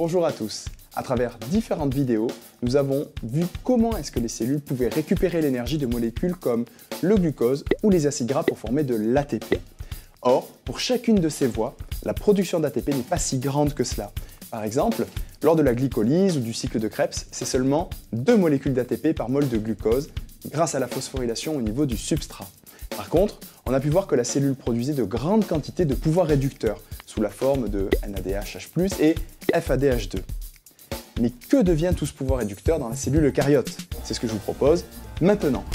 Bonjour à tous. À travers différentes vidéos, nous avons vu comment est-ce que les cellules pouvaient récupérer l'énergie de molécules comme le glucose ou les acides gras pour former de l'ATP. Or, pour chacune de ces voies, la production d'ATP n'est pas si grande que cela. Par exemple, lors de la glycolyse ou du cycle de Krebs, c'est seulement 2 molécules d'ATP par mol de glucose grâce à la phosphorylation au niveau du substrat. Par contre, on a pu voir que la cellule produisait de grandes quantités de pouvoir réducteur sous la forme de NADH+, et FADH2. Mais que devient tout ce pouvoir réducteur dans la cellule eucaryote? C'est ce que je vous propose maintenant.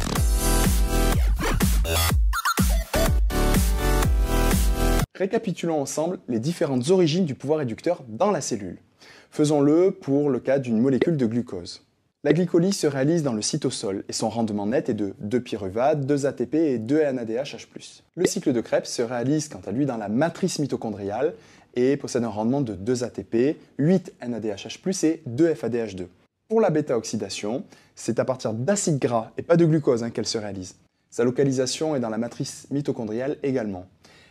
Récapitulons ensemble les différentes origines du pouvoir réducteur dans la cellule. Faisons-le pour le cas d'une molécule de glucose. La glycolyse se réalise dans le cytosol et son rendement net est de 2 pyruvate, 2 ATP et 2 NADH+. Le cycle de Krebs se réalise quant à lui dans la matrice mitochondriale et possède un rendement de 2 ATP, 8 NADH+, et 2 FADH2. Pour la bêta-oxydation, c'est à partir d'acides gras et pas de glucose qu'elle se réalise. Sa localisation est dans la matrice mitochondriale également.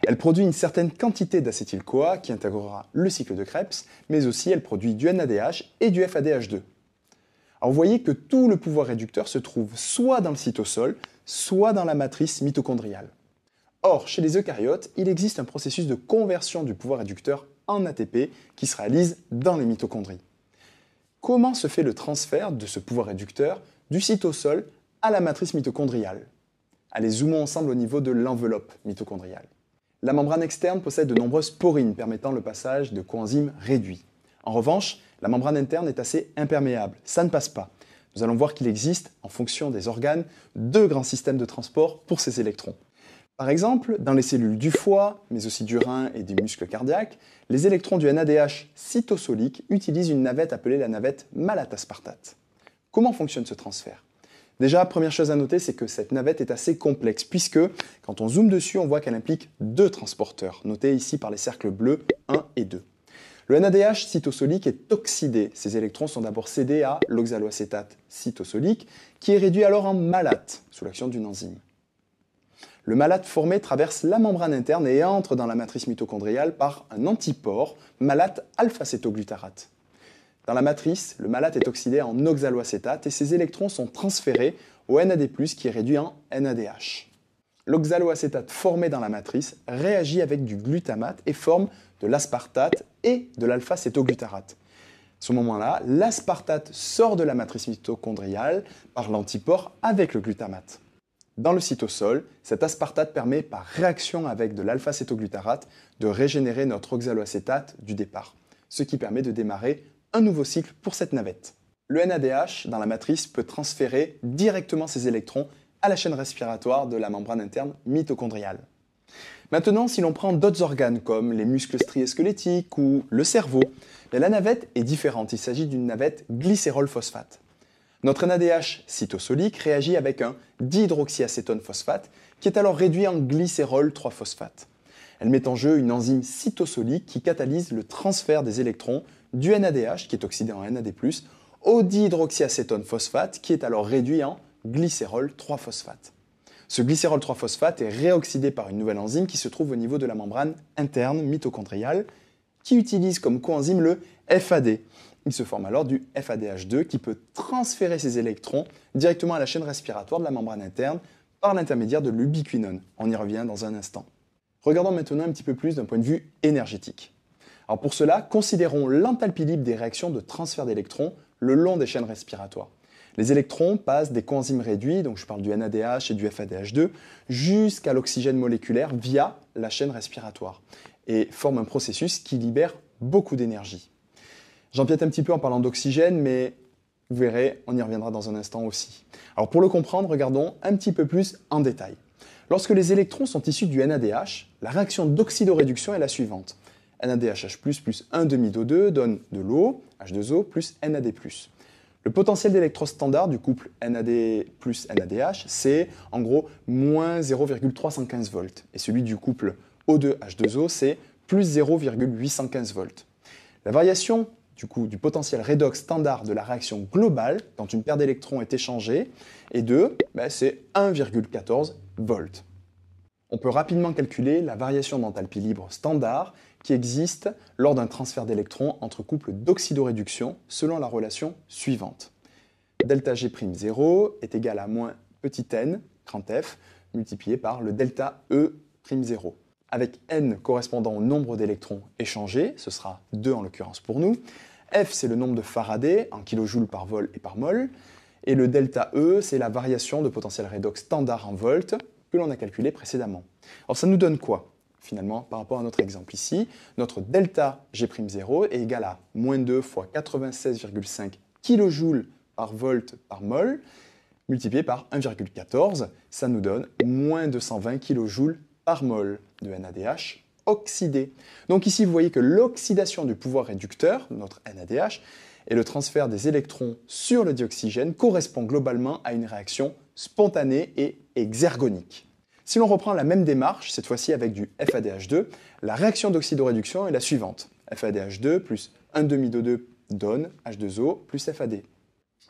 Elle produit une certaine quantité d'acétyl-CoA qui intégrera le cycle de Krebs, mais aussi elle produit du NADH et du FADH2. Alors vous voyez que tout le pouvoir réducteur se trouve soit dans le cytosol, soit dans la matrice mitochondriale. Or, chez les eucaryotes, il existe un processus de conversion du pouvoir réducteur en ATP qui se réalise dans les mitochondries. Comment se fait le transfert de ce pouvoir réducteur du cytosol à la matrice mitochondriale? Allez, zoomons ensemble au niveau de l'enveloppe mitochondriale. La membrane externe possède de nombreuses porines permettant le passage de coenzymes réduits. En revanche, la membrane interne est assez imperméable, ça ne passe pas. Nous allons voir qu'il existe, en fonction des organes, 2 grands systèmes de transport pour ces électrons. Par exemple, dans les cellules du foie, mais aussi du rein et des muscles cardiaques, les électrons du NADH cytosolique utilisent une navette appelée la navette malate-aspartate. Comment fonctionne ce transfert? Déjà, première chose à noter, c'est que cette navette est assez complexe, puisque quand on zoome dessus, on voit qu'elle implique 2 transporteurs, notés ici par les cercles bleus 1 et 2. Le NADH cytosolique est oxydé. Ces électrons sont d'abord cédés à l'oxaloacétate cytosolique, qui est réduit alors en malate, sous l'action d'une enzyme. Le malate formé traverse la membrane interne et entre dans la matrice mitochondriale par un antipore, malate alpha-cétoglutarate. Dans la matrice, le malate est oxydé en oxaloacétate et ses électrons sont transférés au NAD+, qui est réduit en NADH. L'oxaloacétate formé dans la matrice réagit avec du glutamate et forme de l'aspartate et de l'alpha-cétoglutarate. À ce moment-là, l'aspartate sort de la matrice mitochondriale par l'antipore avec le glutamate. Dans le cytosol, cet aspartate permet par réaction avec de l'alpha-cétoglutarate de régénérer notre oxaloacétate du départ, ce qui permet de démarrer un nouveau cycle pour cette navette. Le NADH dans la matrice peut transférer directement ses électrons à la chaîne respiratoire de la membrane interne mitochondriale. Maintenant, si l'on prend d'autres organes comme les muscles striés-squelettiques ou le cerveau, la navette est différente. Il s'agit d'une navette glycérol-phosphate. Notre NADH cytosolique réagit avec un dihydroxyacétone phosphate qui est alors réduit en glycérol 3-phosphate. Elle met en jeu une enzyme cytosolique qui catalyse le transfert des électrons du NADH, qui est oxydé en NAD+, au dihydroxyacétone phosphate qui est alors réduit en glycérol 3-phosphate. Ce glycérol 3-phosphate est réoxydé par une nouvelle enzyme qui se trouve au niveau de la membrane interne mitochondriale qui utilise comme coenzyme le FAD. Il se forme alors du FADH2 qui peut transférer ses électrons directement à la chaîne respiratoire de la membrane interne par l'intermédiaire de l'ubiquinone. On y revient dans un instant. Regardons maintenant un petit peu plus d'un point de vue énergétique. Alors pour cela, considérons l'enthalpie libre des réactions de transfert d'électrons le long des chaînes respiratoires. Les électrons passent des coenzymes réduits, donc je parle du NADH et du FADH2, jusqu'à l'oxygène moléculaire via la chaîne respiratoire et forment un processus qui libère beaucoup d'énergie. J'empiète un petit peu en parlant d'oxygène, mais vous verrez, on y reviendra dans un instant aussi. Alors pour le comprendre, regardons un petit peu plus en détail. Lorsque les électrons sont issus du NADH, la réaction d'oxydoréduction est la suivante. NADH+ plus 1 demi-DO2 donne de l'eau, H2O, plus NAD+. Le potentiel d'électrode standard du couple NAD plus NADH, c'est en gros moins 0,315 volts. Et celui du couple O2H2O, c'est plus 0,815 volts. La variation du potentiel redox standard de la réaction globale, quand une paire d'électrons est échangée, est de, c'est 1,14 volts. On peut rapidement calculer la variation d'enthalpie libre standard, qui existe lors d'un transfert d'électrons entre couples d'oxydoréduction selon la relation suivante. Delta G'0 est égal à moins petit n, grand F, multiplié par le delta E'0. Avec n correspondant au nombre d'électrons échangés, ce sera 2 en l'occurrence pour nous. F, c'est le nombre de Faraday en kilojoules par vol et par mol. Et le delta E, c'est la variation de potentiel redox standard en volts que l'on a calculé précédemment. Alors ça nous donne quoi, finalement, par rapport à notre exemple ici? Notre delta G'0 est égal à moins 2 fois 96,5 kJ par volt par mol, multiplié par 1,14. Ça nous donne moins 220 kJ par mol de NADH oxydé. Donc ici, vous voyez que l'oxydation du pouvoir réducteur, notre NADH, et le transfert des électrons sur le dioxygène correspond globalement à une réaction spontanée et exergonique. Si l'on reprend la même démarche, cette fois-ci avec du FADH2, la réaction d'oxydoréduction est la suivante. FADH2 plus 1,2 donne H2O plus FAD.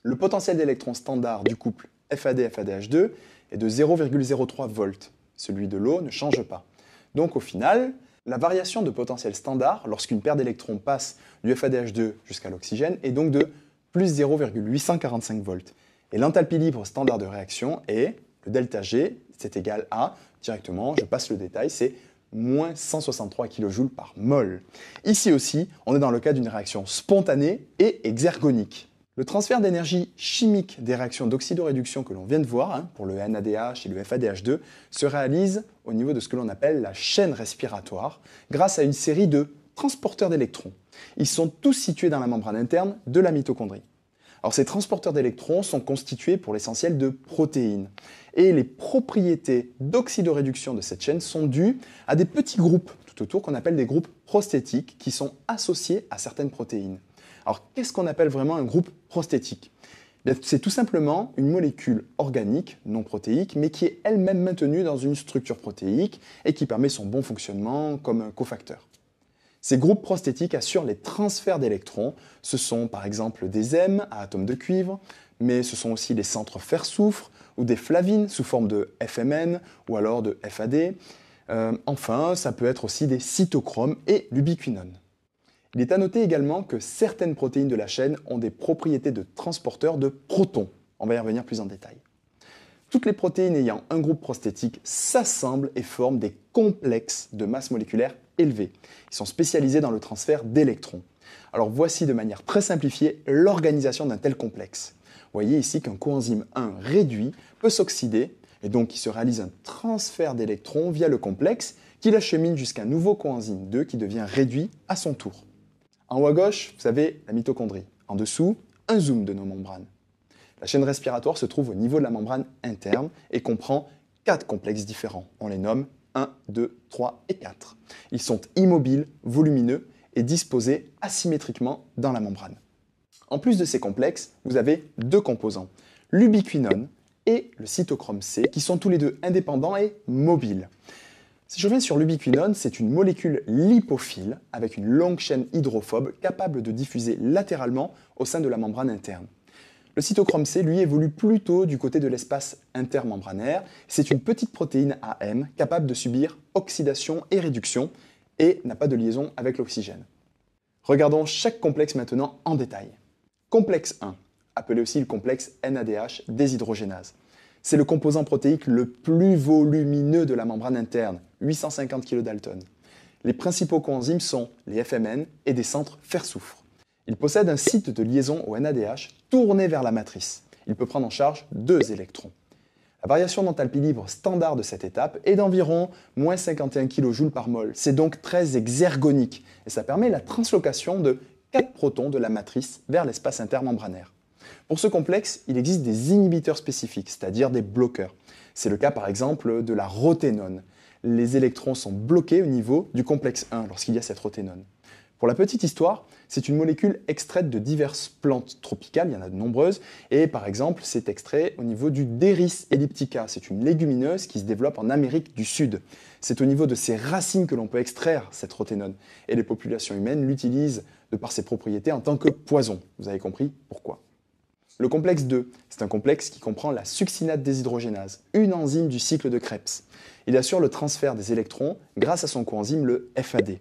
Le potentiel d'électrons standard du couple FAD-FADH2 est de 0,03 volts. Celui de l'eau ne change pas. Donc au final, la variation de potentiel standard lorsqu'une paire d'électrons passe du FADH2 jusqu'à l'oxygène est donc de plus 0,845 volts. Et l'enthalpie libre standard de réaction est, le delta G, c'est égal à, directement, je passe le détail, c'est moins 163 kJ par mol. Ici aussi, on est dans le cas d'une réaction spontanée et exergonique. Le transfert d'énergie chimique des réactions d'oxydoréduction que l'on vient de voir, pour le NADH et le FADH2, se réalise au niveau de ce que l'on appelle la chaîne respiratoire, grâce à une série de transporteurs d'électrons. Ils sont tous situés dans la membrane interne de la mitochondrie. Alors ces transporteurs d'électrons sont constitués pour l'essentiel de protéines. Et les propriétés d'oxydoréduction de cette chaîne sont dues à des petits groupes tout autour qu'on appelle des groupes prosthétiques qui sont associés à certaines protéines. Alors, qu'est-ce qu'on appelle vraiment un groupe prosthétique? C'est tout simplement une molécule organique, non protéique, mais qui est elle-même maintenue dans une structure protéique et qui permet son bon fonctionnement comme un cofacteur. Ces groupes prosthétiques assurent les transferts d'électrons. Ce sont par exemple des M à atomes de cuivre, mais ce sont aussi des centres fer-soufre ou des flavines sous forme de FMN ou alors de FAD. Enfin, ça peut être aussi des cytochromes et l'ubiquinone. Il est à noter également que certaines protéines de la chaîne ont des propriétés de transporteurs de protons. On va y revenir plus en détail. Toutes les protéines ayant un groupe prosthétique s'assemblent et forment des complexes de masse moléculaire élevée. Ils sont spécialisés dans le transfert d'électrons. Alors voici de manière très simplifiée l'organisation d'un tel complexe. Vous voyez ici qu'un coenzyme 1 réduit peut s'oxyder et donc il se réalise un transfert d'électrons via le complexe qui l'achemine jusqu'à un nouveau coenzyme 2 qui devient réduit à son tour. En haut à gauche, vous avez la mitochondrie. En dessous, un zoom de nos membranes. La chaîne respiratoire se trouve au niveau de la membrane interne et comprend 4 complexes différents. On les nomme 1, 2, 3 et 4. Ils sont immobiles, volumineux et disposés asymétriquement dans la membrane. En plus de ces complexes, vous avez 2 composants, l'ubiquinone et le cytochrome C, qui sont tous les deux indépendants et mobiles. Si je reviens sur l'ubiquinone, c'est une molécule lipophile avec une longue chaîne hydrophobe capable de diffuser latéralement au sein de la membrane interne. Le cytochrome C, lui, évolue plutôt du côté de l'espace intermembranaire. C'est une petite protéine AM capable de subir oxydation et réduction et n'a pas de liaison avec l'oxygène. Regardons chaque complexe maintenant en détail. Complexe 1, appelé aussi le complexe NADH déshydrogénase. C'est le composant protéique le plus volumineux de la membrane interne, 850 kDa. Les principaux coenzymes sont les FMN et des centres fer-soufre. Il possède un site de liaison au NADH tourné vers la matrice. Il peut prendre en charge 2 électrons. La variation d'enthalpie libre standard de cette étape est d'environ moins 51 kJ par mol. C'est donc très exergonique et ça permet la translocation de 4 protons de la matrice vers l'espace intermembranaire. Pour ce complexe, il existe des inhibiteurs spécifiques, c'est-à-dire des bloqueurs. C'est le cas par exemple de la roténone. Les électrons sont bloqués au niveau du complexe 1 lorsqu'il y a cette roténone. Pour la petite histoire, c'est une molécule extraite de diverses plantes tropicales, il y en a de nombreuses, et par exemple c'est extrait au niveau du Derris elliptica, c'est une légumineuse qui se développe en Amérique du Sud. C'est au niveau de ses racines que l'on peut extraire cette roténone, et les populations humaines l'utilisent de par ses propriétés en tant que poison. Vous avez compris pourquoi. Le complexe 2, c'est un complexe qui comprend la succinate déshydrogénase, une enzyme du cycle de Krebs. Il assure le transfert des électrons grâce à son coenzyme le FAD.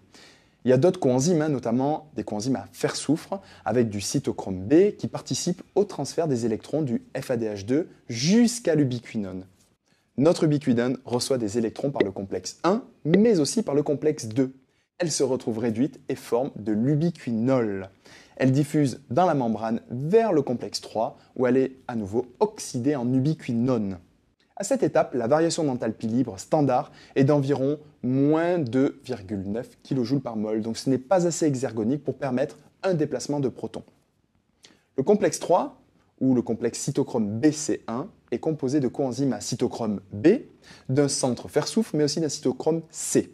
Il y a d'autres coenzymes, notamment des coenzymes à fer soufre, avec du cytochrome B qui participe au transfert des électrons du FADH2 jusqu'à l'ubiquinone. Notre ubiquinone reçoit des électrons par le complexe 1, mais aussi par le complexe 2. Elle se retrouve réduite et forme de l'ubiquinol. Elle diffuse dans la membrane vers le complexe 3, où elle est à nouveau oxydée en ubiquinone. À cette étape, la variation d'enthalpie libre standard est d'environ moins 2,9 kJ par mol, donc ce n'est pas assez exergonique pour permettre un déplacement de protons. Le complexe 3, ou le complexe cytochrome BC1, est composé de coenzymes à cytochrome B, d'un centre fer-soufre, mais aussi d'un cytochrome C.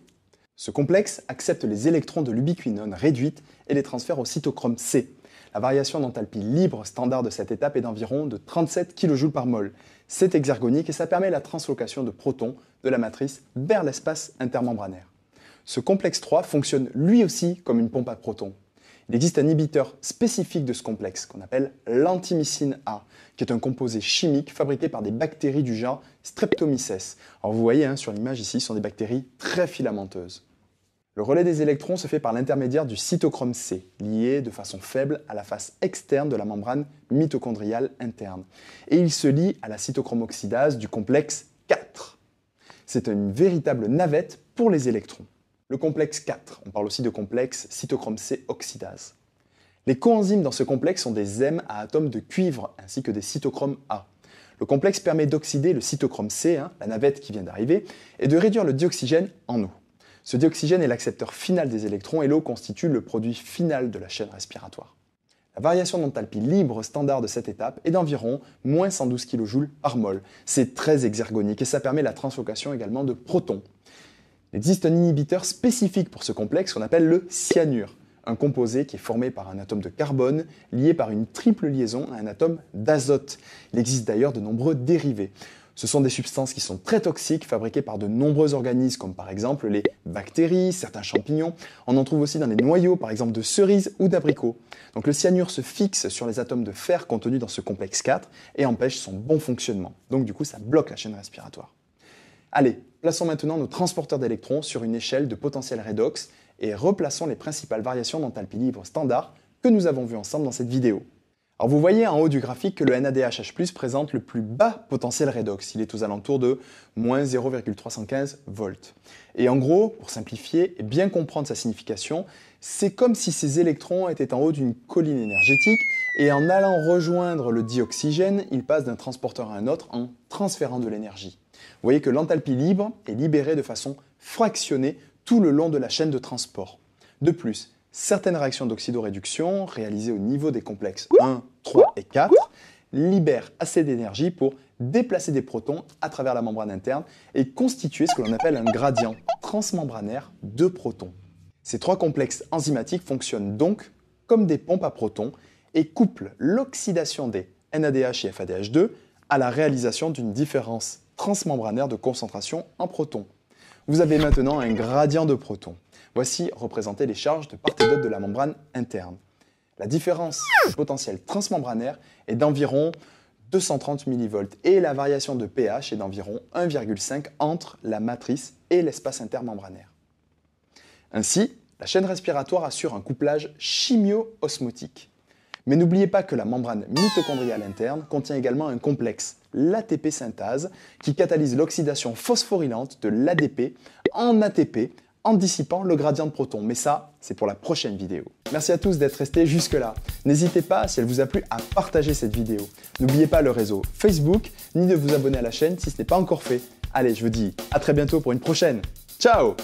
Ce complexe accepte les électrons de l'ubiquinone réduite et les transfère au cytochrome C. La variation d'enthalpie libre standard de cette étape est d'environ de 37 kJ par mol. C'est exergonique et ça permet la translocation de protons de la matrice vers l'espace intermembranaire. Ce complexe 3 fonctionne lui aussi comme une pompe à protons. Il existe un inhibiteur spécifique de ce complexe qu'on appelle l'antimycine A, qui est un composé chimique fabriqué par des bactéries du genre Streptomyces. Alors vous voyez sur l'image ici, ce sont des bactéries très filamenteuses. Le relais des électrons se fait par l'intermédiaire du cytochrome C, lié de façon faible à la face externe de la membrane mitochondriale interne. Et il se lie à la cytochrome-oxydase du complexe 4. C'est une véritable navette pour les électrons. Le complexe 4, on parle aussi de complexe cytochrome C oxydase. Les coenzymes dans ce complexe sont des M à atomes de cuivre ainsi que des cytochromes A. Le complexe permet d'oxyder le cytochrome C, la navette qui vient d'arriver, et de réduire le dioxygène en eau. Ce dioxygène est l'accepteur final des électrons et l'eau constitue le produit final de la chaîne respiratoire. La variation d'enthalpie libre standard de cette étape est d'environ moins 112 kJ par mol. C'est très exergonique et ça permet la translocation également de protons. Il existe un inhibiteur spécifique pour ce complexe qu'on appelle le cyanure, un composé qui est formé par un atome de carbone lié par une triple liaison à un atome d'azote. Il existe d'ailleurs de nombreux dérivés. Ce sont des substances qui sont très toxiques, fabriquées par de nombreux organismes, comme par exemple les bactéries, certains champignons. On en trouve aussi dans les noyaux, par exemple de cerises ou d'abricots. Donc le cyanure se fixe sur les atomes de fer contenus dans ce complexe 4 et empêche son bon fonctionnement. Donc du coup, ça bloque la chaîne respiratoire. Allez, plaçons maintenant nos transporteurs d'électrons sur une échelle de potentiel redox et replaçons les principales variations d'enthalpie libre standard que nous avons vues ensemble dans cette vidéo. Alors vous voyez en haut du graphique que le NADHH+ présente le plus bas potentiel redox. Il est aux alentours de moins 0,315 volts. Et en gros, pour simplifier et bien comprendre sa signification, c'est comme si ces électrons étaient en haut d'une colline énergétique et en allant rejoindre le dioxygène, ils passent d'un transporteur à un autre en transférant de l'énergie. Vous voyez que l'enthalpie libre est libérée de façon fractionnée tout le long de la chaîne de transport. De plus, certaines réactions d'oxydoréduction, réalisées au niveau des complexes 1, 3 et 4, libèrent assez d'énergie pour déplacer des protons à travers la membrane interne et constituer ce que l'on appelle un gradient transmembranaire de protons. Ces trois complexes enzymatiques fonctionnent donc comme des pompes à protons et couplent l'oxydation des NADH et FADH2 à la réalisation d'une différence transmembranaire de concentration en protons. Vous avez maintenant un gradient de protons. Voici représenter les charges de part et d'autre de la membrane interne. La différence de potentiel transmembranaire est d'environ 230 mV et la variation de pH est d'environ 1,5 entre la matrice et l'espace intermembranaire. Ainsi, la chaîne respiratoire assure un couplage chimio-osmotique. Mais n'oubliez pas que la membrane mitochondriale interne contient également un complexe, l'ATP synthase, qui catalyse l'oxydation phosphorylante de l'ADP en ATP en dissipant le gradient de protons. Mais ça, c'est pour la prochaine vidéo. Merci à tous d'être restés jusque-là. N'hésitez pas, si elle vous a plu, à partager cette vidéo. N'oubliez pas le réseau Facebook, ni de vous abonner à la chaîne si ce n'est pas encore fait. Allez, je vous dis à très bientôt pour une prochaine. Ciao!